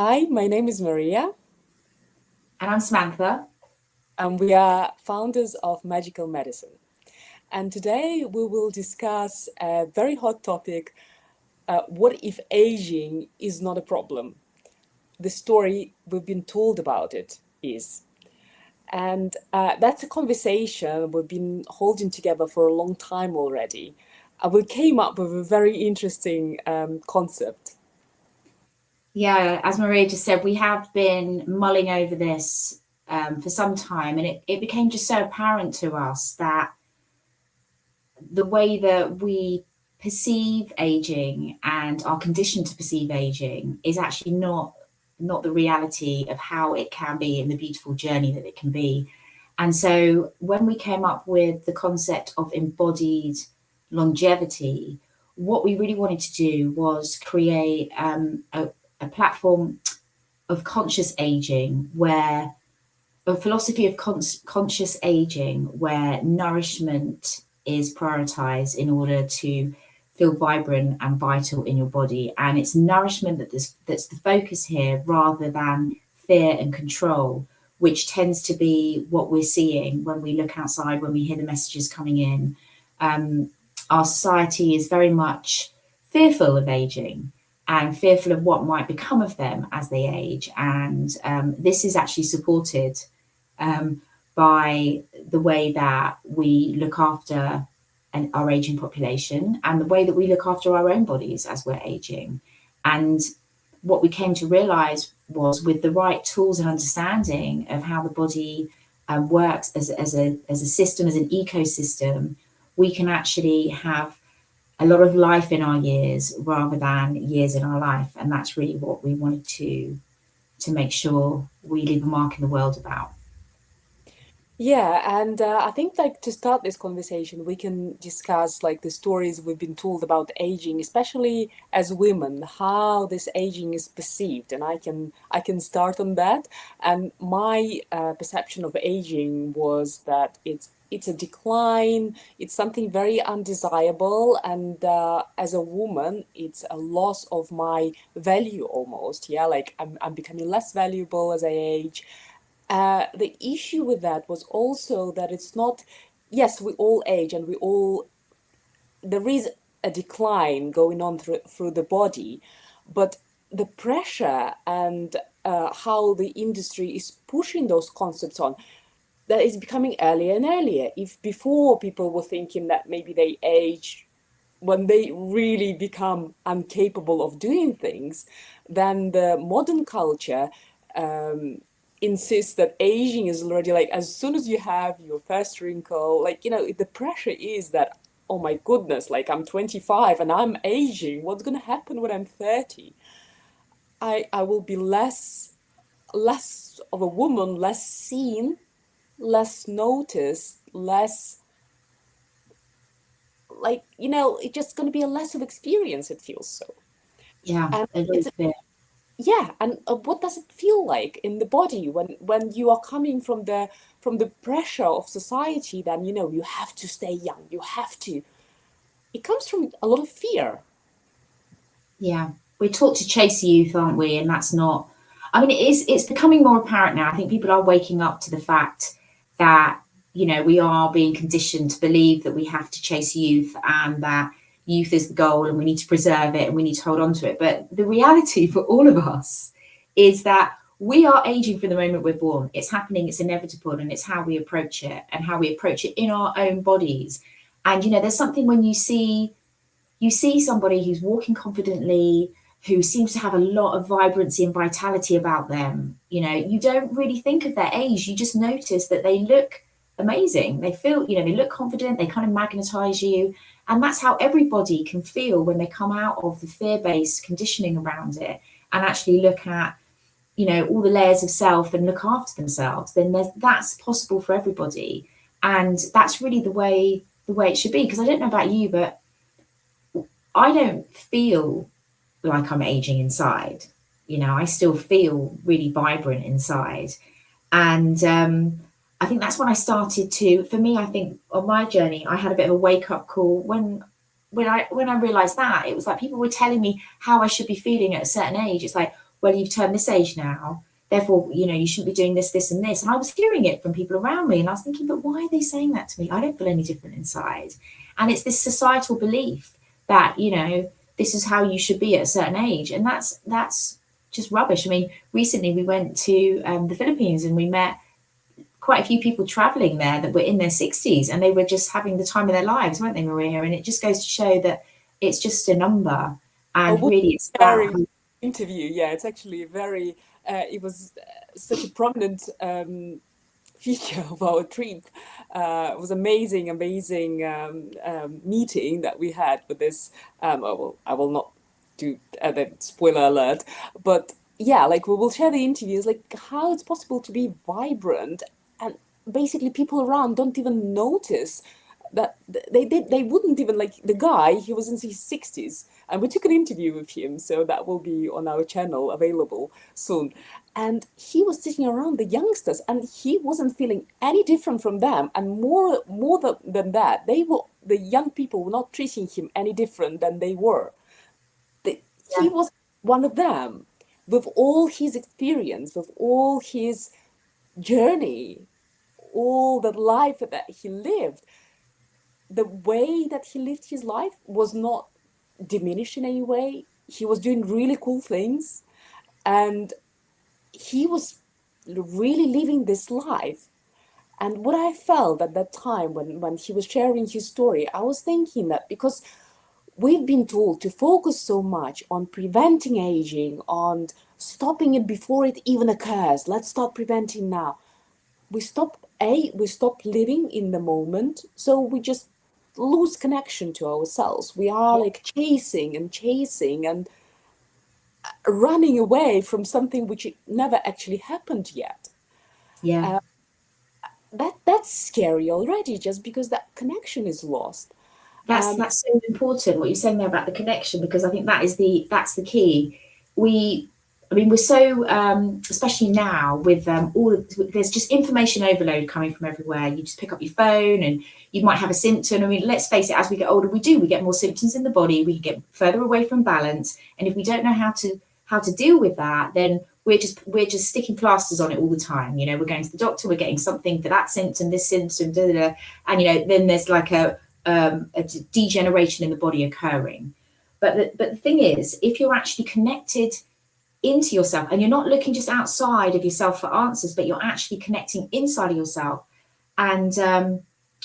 Hi, my name is Maria, And I'm Samantha. and we are founders of Magical Medicine. And today we will discuss a very hot topic, what if aging is not a problem? The story we've been told about it is. And that's a conversation we've been holding together for a long time already. We came up with a very interesting concept. Yeah, as Maria just said, we have been mulling over this for some time, and it became just so apparent to us that the way that we perceive aging and are conditioned to perceive aging is actually not the reality of how it can be and the beautiful journey that it can be. And so when we came up with the concept of embodied longevity, what we really wanted to do was create a platform of conscious aging where a philosophy of conscious aging where nourishment is prioritized in order to feel vibrant and vital in your body, and it's nourishment that's the focus here rather than fear and control, which tends to be what we're seeing when we look outside, when we hear the messages coming in. Our society is very much fearful of aging and fearful of what might become of them as they age, and this is actually supported um, by the way that we look after our aging population and the way that we look after our own bodies as we're aging. And what we came to realize was with the right tools and understanding of how the body works as a system, as an ecosystem, we can actually have a lot of life in our years rather than years in our life. And that's really what we wanted to make sure we leave a mark in the world about. Yeah, and I think like to start this conversation, we can discuss like the stories we've been told about aging, especially as women, how this aging is perceived, and I can start on that. And my perception of aging was that it's a decline, it's something very undesirable, and as a woman, it's a loss of my value almost. Yeah, like I'm becoming less valuable as I age. The issue with that was also that it's not, yes, we all age and we all, there is a decline going on through the body, but the pressure and how the industry is pushing those concepts on, that is becoming earlier and earlier. If before people were thinking that maybe they age when they really become incapable of doing things, then the modern culture um, insists that aging is already like as soon as you have your first wrinkle, like, the pressure is that, oh my goodness, like I'm 25 and I'm aging. What's going to happen when I'm 30? I will be less of a woman, less seen, less noticed, less like, it's just going to be a less of experience, it feels so. Yeah, And a very it's fair. yeah, and what does it feel like in the body when you are coming from the pressure of society? Then you have to stay young, you have to. It comes from a lot of fear. Yeah, we're taught to chase youth, aren't we? And that's not. I mean, it's becoming more apparent now. I think people are waking up to the fact that we are being conditioned to believe that we have to chase youth and that youth is the goal and we need to preserve it and we need to hold on to it. But the reality for all of us is that we are aging from the moment we're born. It's happening. It's inevitable, and it's how we approach it and how we approach it in our own bodies. And there's something when you see somebody who's walking confidently, who seems to have a lot of vibrancy and vitality about them. You don't really think of their age. You just notice that they look amazing. They feel, they look confident, they kind of magnetize you. And that's how everybody can feel when they come out of the fear based conditioning around it and actually look at, all the layers of self and look after themselves. Then that's possible for everybody. And that's really the way it should be. Because I don't know about you, but I don't feel like I'm aging inside. I still feel really vibrant inside. And I think that's when I started to, for me, I think on my journey, I had a bit of a wake up call when I realized that it was like people were telling me how I should be feeling at a certain age. It's like, well, you've turned this age now, therefore, you know, you shouldn't be doing this, this, and this. And I was hearing it from people around me, and I was thinking, but why are they saying that to me? I don't feel any different inside. And it's this societal belief that, you know, this is how you should be at a certain age, and that's just rubbish. I mean, recently we went to the Philippines, and we met quite a few people traveling there that were in their 60s, and they were just having the time of their lives, weren't they, Maria? And it just goes to show that it's just a number, Oh, and we'll really it's about sharing interview. Yeah, it's actually very. It was such a prominent feature of our trip. It was amazing meeting that we had with this. I will not do the spoiler alert, but yeah, like we will share the interviews, like how it's possible to be vibrant, and basically people around don't even notice that they wouldn't even like the guy. He was in his 60s, and we took an interview with him, so that will be on our channel available soon. And he was sitting around the youngsters, and he wasn't feeling any different from them. And than that, the young people were not treating him any different than they were. He yeah, was one of them, with all his experience, with all his journey, all the life that he lived. The way that he lived his life was not diminished in any way. He was doing really cool things, and he was really living this life. And what I felt at that time when he was sharing his story, I was thinking that because we've been told to focus so much on preventing aging, on stopping it before it even occurs. Let's start preventing now. We stop living in the moment, so we just lose connection to ourselves. We are like chasing and running away from something which never actually happened yet. yeah. Uh, that's scary already, just because that connection is lost. Um, That's so important what you're saying there about the connection, because I think that's the key. We, I mean, we're so especially now with there's just information overload coming from everywhere. You just pick up your phone and you might have a symptom. I mean, let's face it, as we get older, we get more symptoms in the body. We get further away from balance, and if we don't know how to deal with that, then we're just sticking plasters on it all the time. You know, we're going to the doctor, we're getting something for that symptom, this symptom, da, da, da. And you know, then there's like a degeneration in the body occurring. But the thing is, if you're actually connected into yourself and you're not looking just outside of yourself for answers, but you're actually connecting inside of yourself and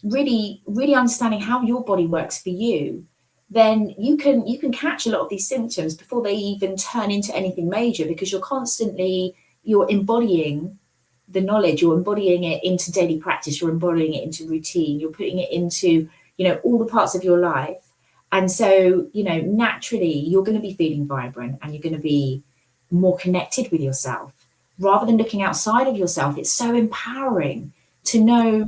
really understanding how your body works for you, then you can catch a lot of these symptoms before they even turn into anything major, because you're embodying the knowledge, you're embodying it into daily practice, you're embodying it into routine, you're putting it into, you know, all the parts of your life. And so, you know, naturally you're going to be feeling vibrant and you're going to be more connected with yourself rather than looking outside of yourself. It's so empowering to know,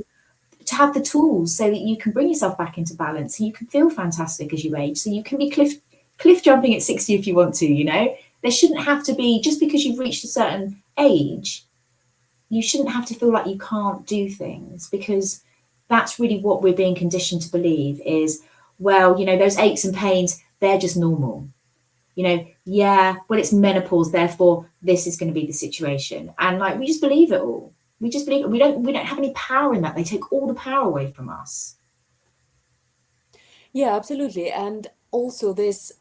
to have the tools so that you can bring yourself back into balance, so you can feel fantastic as you age, so you can be cliff jumping at 60 if you want to. You know, there shouldn't have to be, just because you've reached a certain age, you shouldn't have to feel like you can't do things, because that's really what we're being conditioned to believe is, well, you know, those aches and pains, they're just normal. You know, yeah, well, it's menopause, therefore this is going to be the situation. And like, we just believe it all. We just believe it. We don't have any power in that. They take all the power away from us. yeah, absolutely. And also this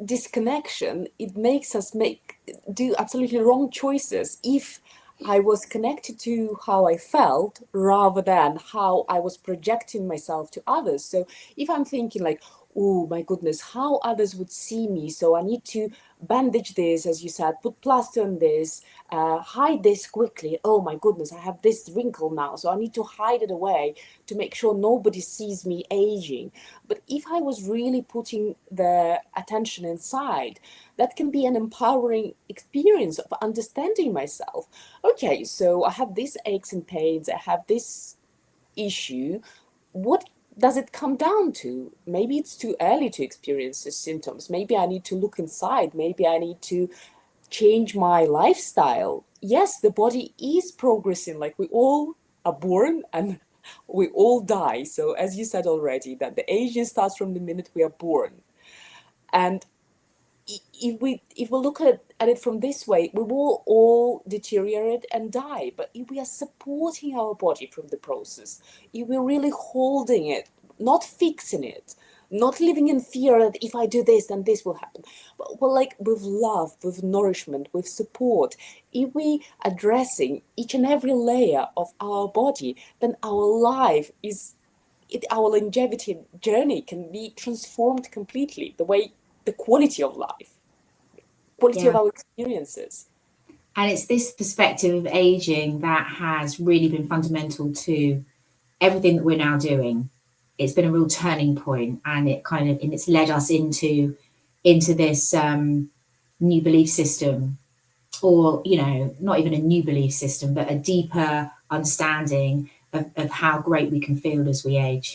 disconnection, it makes us do absolutely wrong choices if I was connected to how I felt rather than how I was projecting myself to others. So if I'm thinking like, oh my goodness, how others would see me, so I need to bandage this, as you said, put plaster on this, hide this quickly. Oh my goodness, I have this wrinkle now, so I need to hide it away to make sure nobody sees me aging. But if I was really putting the attention inside, that can be an empowering experience of understanding myself. Okay, so I have these aches and pains, I have this issue. What does it come down to? Maybe it's too early to experience the symptoms. Maybe I need to look inside. Maybe I need to change my lifestyle. Yes, the body is progressing. Like we all are born and we all die. So as you said already, that the aging starts from the minute we are born. And if we look at it from this way, we will all deteriorate and die. But if we are supporting our body from the process, if we're really holding it, not fixing it, not living in fear that if I do this, then this will happen, but well, like with love, with nourishment, with support, if we addressing each and every layer of our body, then our life is our longevity journey can be transformed completely. The way, the quality of life, quality of Yeah. our experiences. And it's this perspective of aging that has really been fundamental to everything that we're now doing. It's been a real turning point, and it's led us into this new belief system, or not even a new belief system, but a deeper understanding of how great we can feel as we age.